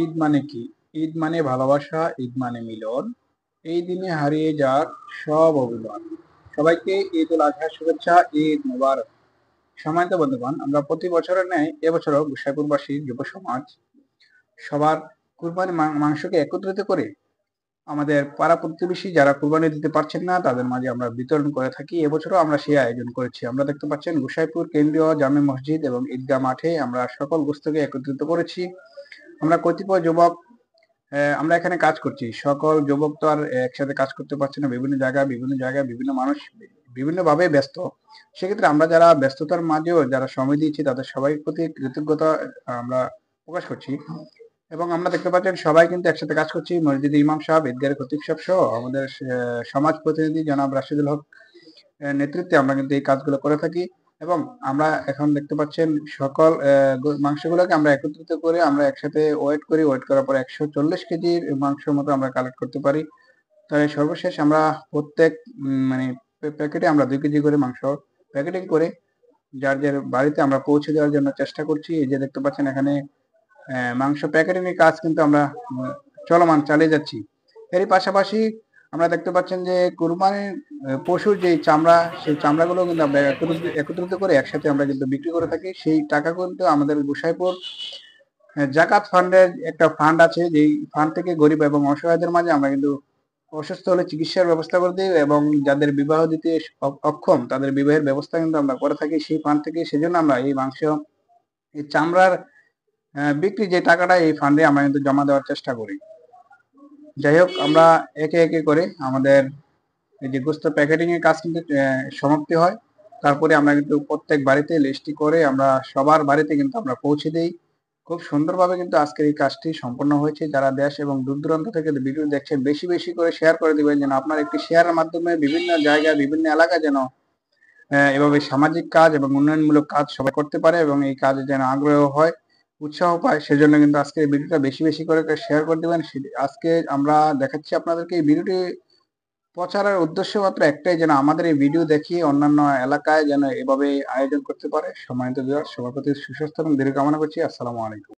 ঈদ মানে কি? ঈদ মানে ভালোবাসা, ঈদ মানে মিলন। এই দিনে হারিয়ে যাক সব অভিমান। সবাইকে ঈদ উল আজহার শুভেচ্ছা, ঈদ মোবারক। সম্মানিত বন্ধুগণ, আমরা প্রতি বছরের ন্যায় এবছরও গোসাইপুরবাসী যুব সমাজ সবার কুরবানি মাংসকে একত্রিত করে আমাদের পাড়া প্রতিবেশী যারা কুরবানি দিতে পারছেন না তাদের মাঝে আমরা বিতরণ করে থাকি। এবছরও আমরা সেই আয়োজন করেছি। আমরা দেখতে পাচ্ছেন গোসাইপুর কেন্দ্রীয় জামে মসজিদ এবং ঈদগাহ মাঠে আমরা সকল গোস্তকে একত্রিত করেছি। আমরা কতিপয় যুবক আমরা এখানে কাজ করছি। সকল যুবক তো আর একসাথে কাজ করতে পারছে না। বিভিন্ন জায়গায় বিভিন্ন মানুষ বিভিন্নভাবে ব্যস্ত। সেক্ষেত্রে আমরা যারা ব্যস্ততার মাঝেও যারা সময় দিয়েছি তাদের সবাই প্রতি কৃতজ্ঞতা আমরা প্রকাশ করছি। এবং আমরা দেখতে পাচ্ছেন সবাই কিন্তু একসাথে কাজ করছি। মসজিদের ইমাম সাহেব, ঈদগাহের খতিব সাহেব সহ আমাদের সমাজ প্রতিনিধি জনাব রাশিদুল হক নেতৃত্বে আমরা কিন্তু এই কাজগুলো করে থাকি। এবং আমরা এখন দেখতে পাচ্ছেন সকল মাংসগুলোকে আমরা একত্রিত করে আমরা একসাথে ওয়েট করি। ওয়েট করার পর 140 কেজির মাংসের মতো আমরা কালেক্ট করতে পারি। তাই সর্বশেষ আমরা প্রত্যেক মানে প্যাকেটে আমরা 2 কেজি করে মাংস প্যাকেটিং করে যার বাড়িতে আমরা পৌঁছে দেওয়ার জন্য চেষ্টা করছি। এই যে দেখতে পাচ্ছেন এখানে মাংস প্যাকেটিং এর কাজ কিন্তু আমরা চলমান চালিয়ে যাচ্ছি। এরই পাশাপাশি আমরা দেখতে পাচ্ছেন যে কুরবানির পশুর যে চামড়া, সেই চামড়াগুলো কিন্তু আমরা একত্রিত করে একসাথে আমরা কিন্তু বিক্রি করে থাকি। সেই টাকা কিন্তু আমাদের গোসাইপুর জাকাত ফান্ডের একটা ফান্ড আছে, যেই ফান্ড থেকে গরিব এবং অসহায়দের মাঝে আমরা কিন্তু অসুস্থ হলে চিকিৎসার ব্যবস্থা করে দিই এবং যাদের বিবাহ দিতে অক্ষম তাদের বিবাহের ব্যবস্থা কিন্তু আমরা করে থাকি সেই ফান্ড থেকে। সেজন্য আমরা এই মাংস, এই চামড়ার বিক্রি যে টাকাটা এই ফান্ডে আমরা কিন্তু জমা দেওয়ার চেষ্টা করি। যাই হোক, আমরা একে একে করে আমাদের এই যে গোস্ত প্যাকেটিং এর কাজ কিন্তু সমাপ্তি হয়। তারপরে আমরা কিন্তু প্রত্যেক বাড়িতে লিস্টটি করে আমরা সবার বাড়িতে কিন্তু আমরা পৌঁছে দিই। খুব সুন্দরভাবে কিন্তু আজকের এই কাজটি সম্পন্ন হয়েছে। যারা দেশ এবং দূর দূরান্ত থেকে ভিডিও দেখছেন বেশি বেশি করে শেয়ার করে দিবেন, যেন আপনার একটি শেয়ারের মাধ্যমে বিভিন্ন জায়গায় বিভিন্ন এলাকায় যেন এভাবে সামাজিক কাজ এবং উন্নয়নমূলক কাজ সবাই করতে পারে এবং এই কাজে যেন আগ্রহ হয়, উৎসাহ পায়। সেজন্য কিন্তু আজকে এই ভিডিওটা বেশি বেশি করে শেয়ার করে দিবেন। আজকে আমরা দেখাচ্ছি আপনাদেরকে এই ভিডিওটি প্রচারের উদ্দেশ্য মাত্র একটাই, যেন আমাদের এই ভিডিও দেখিয়ে অন্যান্য এলাকায় যেন এভাবে আয়োজন করতে পারে। সম্মানিত ভিউয়ার্স, সবার প্রতি সুস্বাস্থ্য এবং দীর্ঘ কামনা করছি। আসসালামু আলাইকুম।